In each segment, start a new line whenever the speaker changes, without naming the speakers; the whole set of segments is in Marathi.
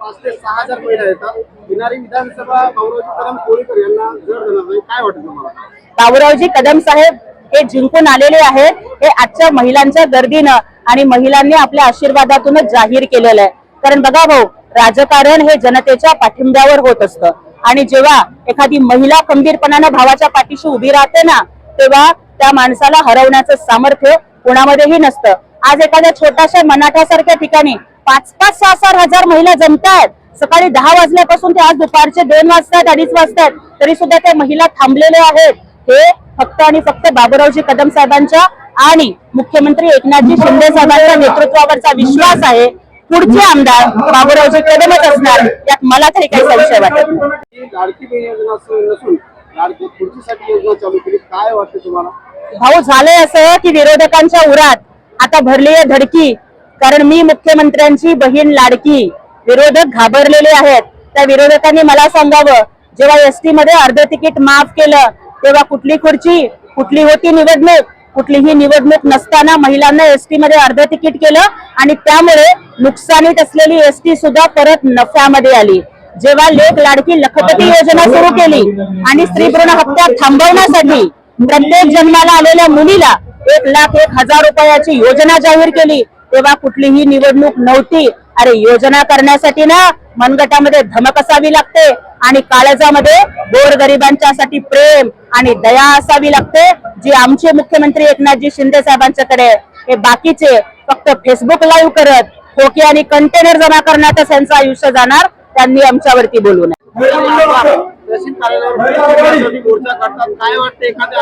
5 ते 6,000 महिला येतात. येणारी विधानसभा बाबुरावजी कदम कोळीकर यांना जर देणार नाही, काय वाटतं तुम्हाला?
बाबुरावजी कदम साहेब हे जिंकून आलेले आहेत. हे आजच्या महिलांच्या गर्दीनं आणि महिलांनी आपल्या आशीर्वादातूनच जाहीर केलेलं आहे. कारण बघा भाऊ, राजकारण हे जनतेच्या पाठिंब्यावर होत असतं आणि जेव्हा एखादी महिला खंबीरपणानं भावाच्या पाठीशी उभी राहते ना, तेव्हा त्या माणसाला हरवण्याचं सामर्थ्य कोणामध्येही नसतं. आज एखाद्या छोट्याशा मनाठासारख्या ठिकाणी 5-5, 6-6 हजार महिला जमतायत. सकाळी 10 वाजल्यापासून ते आज दुपारचे 2 वाजतायत, 2:30 वाजतायत, तरी सुद्धा त्या महिला थांबलेल्या आहेत. हे फक्त आणि फक्त बाबुरावजी कदम साहेबांच्या आणि मुख्यमंत्री एकनाथजी शिंदे साहेबांच्या नेतृत्वावरचा विश्वास आहे. पुढचे आमदार बाबुरावजी कदमच असणार, यात मला तरी काही संशय वाटत नाही.
लाडकी बहीण योजना नसून लाडकी खुर्चीसाठी योजना चालू केली, काय वाटतं तुम्हाला?
भाऊ, झालंय असं की विरोधकांच्या उरात आता भरली आहे धडकी. कारण मी मुख्यमंत्र्यांची बहीण लाडकी, विरोधक घाबरलेले आहेत. त्या विरोधकांनी मला सांगावं, जेव्हा एसटी मध्ये अर्ध तिकीट माफ केलं तेव्हा कुठली खुर्ची, कुठली होती निवडणूक? कुठलीही निवडणूक नसताना महिलांना एसटी मध्ये अर्ध तिकीट केलं आणि त्यामुळे नुकसानीत असलेली एसटी सुद्धा परत नफ्यामध्ये आली. जेव्हा लेक लाडकी लखपती योजना सुरू केली आणि स्त्री भ्रूण हत्या थांबवण्यासाठी प्रत्येक जन्माला आलेल्या मुलीला 1,01,000 रुपयाची योजना जाहीर केली, तेव्हा कुठलीही निवडणूक नव्हती. अरे, योजना करण्यासाठी ना मनगटामध्ये धमक असावी लागते आणि काळजामध्ये गोरगरिबांच्यासाठी प्रेम आणि दया असावी लागते, जी आमचे मुख्यमंत्री एकनाथजी शिंदे साहेबांच्याकडे. हे बाकीचे फक्त फेसबुक लाईव्ह करत खोके आणि कंटेनर जमा करण्यातच त्यांचं आयुष्य जाणार. त्यांनी आमच्यावरती बोलू नये.
तहसील कार्यालयावर मोर्चा काढतात, काय वाटतं एखाद्या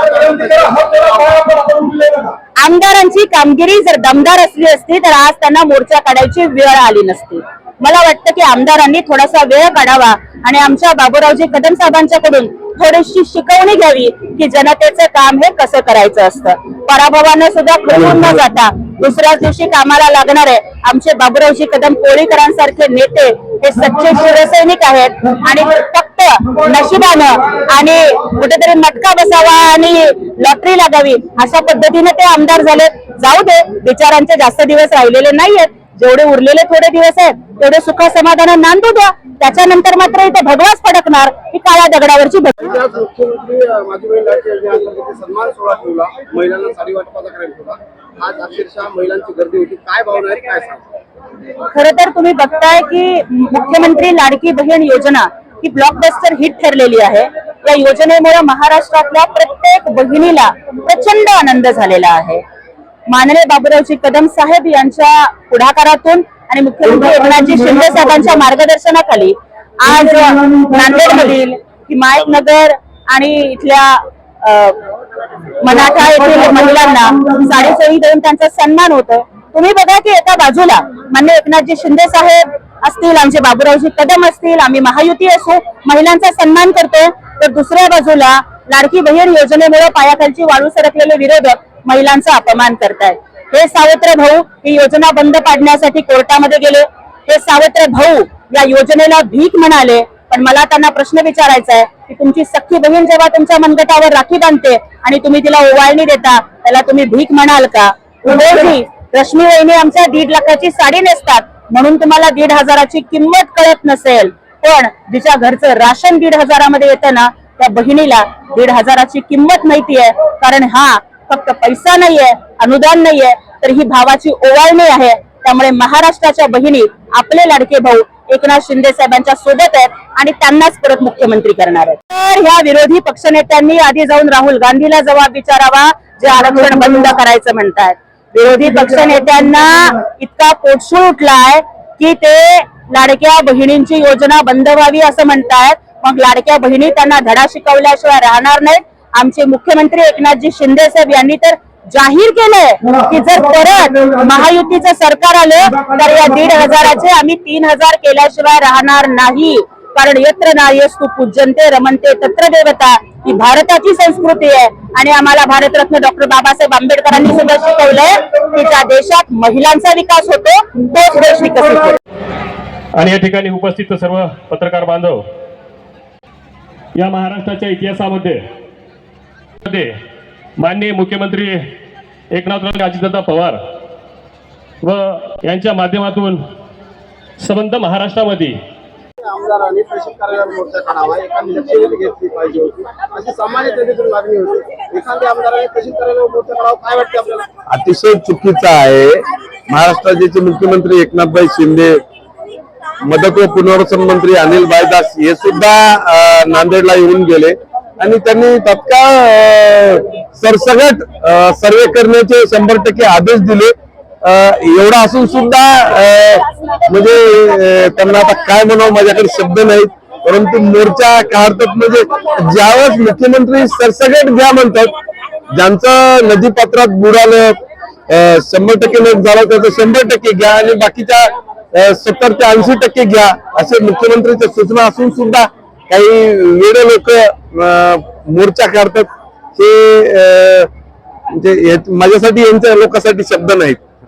आमदारांची कामगिरी जर दमदार असली असती तर आज त्यांना मोर्चा काढायची वेळ आली नसती. मला वाटतं की आमदारांनी थोडासा वेळ काढावा आणि आमच्या बाबुरावजी कदम साहेबांच्याकडून थोडीशी शिकवणी घ्यावी की जनतेचं काम हे कसं करायचं असतं. पराभवानं सुद्धा खचून न जाता दुसऱ्याच दिवशी कामाला लागणार आहे. आमचे बाबुरावजी कदम कोळीकरांसारखे नेते हे सच्चे शिवसैनिक आहेत आणि फक्त नशिबानं आणि कुठेतरी मटका बसावा आणि लॉटरी लागावी अशा पद्धतीने ते आमदार झाले. जाऊ दे, विचारांचे जास्त दिवस राहिलेले नाहीयेत. जेवढे उरलेले थोडे दिवस आहेत तेवढे सुख समाधान नांदू द्या. त्याच्यानंतर मात्र इथे भगवाच फडकणार ही काळ्या दगडावरची
मुख्यमंत्री माझी बहीण लाडकी योजनेअंतर्गत सन्मान सोहळा ठेवला, महिलांना साडी वाटपाचा कार्यक्रम ठेवला. आज अक्षरशः महिलांची गर्दी होती, काय भावना आहे, काय सांगा?
खरं तर तुम्ही बघताय की मुख्यमंत्री लाडकी बहीण योजना ही ब्लॉकबस्टर हिट ठरलेली आहे. या योजनेमुळे महाराष्ट्रातल्या प्रत्येक बहिणीला प्रचंड आनंद झालेला आहे. माननीय बाबुरावजी कदम साहेब यांच्या पुढाकारातून आणि मुख्यमंत्री एकनाथजी शिंदे साहेबांच्या मार्गदर्शनाखाली आज नांदेडमधील हिमायतनगर आणि इथल्या मराठा येथील महिलांना साडीचोळी देऊन त्यांचा सन्मान होतो. तुम्ही बघा की एका बाजूला माननीय एकनाथजी शिंदे साहेब असतील, आमचे बाबुरावजी कदम असतील, आम्ही महायुती असू, महिलांचा सन्मान करतोय, तर दुसऱ्या बाजूला लाडकी बहीण योजनेमुळे पायाखालची वाळू सरकलेले विरोधक महिलांचा अपमान करतायत. हे सावत्र भाऊ ही योजना बंद पाडण्यासाठी कोर्टामध्ये गेले. हे सावत्र भाऊ या योजनेला भीक म्हणाले. पण मला त्यांना प्रश्न विचारायचा आहे की तुमची सख्खी बहीण जेव्हा तुमच्या मनगटावर राखी बांधते आणि तुम्ही तिला ओवाळणी देता, त्याला तुम्ही भीक म्हणाल का? उदयजी, रश्मी वहिनी आमच्या 1.5 लाखाची साडी नेसतात म्हणून तुम्हाला 1,500ची किंमत कळत नसेल, पण जिच्या घरचं राशन 1,500 मध्ये येतं ना, त्या बहिणीला 1,500ची किंमत माहितीये. कारण हा फक्त पैसा नाहीये, अनुदान नाहीये, तर ही भावाची ओवाळणी आहे. त्यामुळे महाराष्ट्राच्या बहिणी आपले लाडके भाऊ एकनाथ शिंदे साहेबांच्या सोबत आहेत आणि त्यांनाच परत मुख्यमंत्री करणार आहेत. तर ह्या विरोधी पक्षनेत्यांनी आधी जाऊन राहुल गांधीला जबाब विचारावा, जे आरक्षण बंद करायचं म्हणतात. विरोधी पक्षनेत्यांना इतका पोटसूळ उठलाय की ते लाडक्या बहिणींची योजना बंद व्हावी असं म्हणतायत. मग लाडक्या बहिणी त्यांना धडा शिकवल्याशिवाय राहणार नाहीत. आमचे मुख्यमंत्री एकनाथजी शिंदे साहेब यांनी तर जाहीर केलंय की जर परत महायुतीचं सरकार आलं तर या 1,500चे आम्ही 3,000 केल्याशिवाय राहणार नाही. कारण यत्र नार्यस्तु पूज्यन्ते रमन्ते तत्र देवता ही भारताची संस्कृती आहे आणि आम्हाला भारतरत्न डॉक्टर बाबासाहेब आंबेडकरांनी सुद्धा शिकवलंय की ज्या देशात महिलांचा विकास होतो तोच देश विकसित होतो.
आणि या ठिकाणी उपस्थित सर्व पत्रकार बांधव, या महाराष्ट्राच्या इतिहासामध्ये माननीय मुख्यमंत्री एकनाथराव अजितदादा पवार व यांच्या माध्यमातून संबंध महाराष्ट्रामध्ये
आमदारांनी तहसील कार्यालयावर मोर्चा काढावा, एखादी लक्षवेधी घेतली पाहिजे होती, अशी सामान्य जनतेतून मागणी होती. एखाद्या आमदाराने तहसील कार्यालयावर मोर्चा काढावा, काय वाटते आपल्याला?
अतिशय चुकीचं आहे. महाराष्ट्राचे मुख्यमंत्री एकनाथभाई शिंदे, मदत व पुनर्वसन मंत्री अनिल बायदास हे सुद्धा नांदेडला येऊन गेले आणि त्यांनी तत्काळ सरसगट सर्वे करण्याचे 100% आदेश दिले. एवढा असून सुद्धा म्हणजे त्यांना आता काय म्हणावं, माझ्याकडे शब्द नाहीत. परंतु मोर्चा काढतात म्हणजे ज्यावेळेस मुख्यमंत्री सरसगट घ्या म्हणतात, ज्यांचं नदीपात्रात बुडालं 100% लोक झालं त्याचं 100% घ्या आणि बाकीच्या 70 ते 80% घ्या, असे मुख्यमंत्र्यांच्या सूचना असून सुद्धा काही वेडे लोक मोर्चा काढतात. हे म्हणजे माझ्यासाठी यांच्या लोकांसाठी शब्द नाहीत.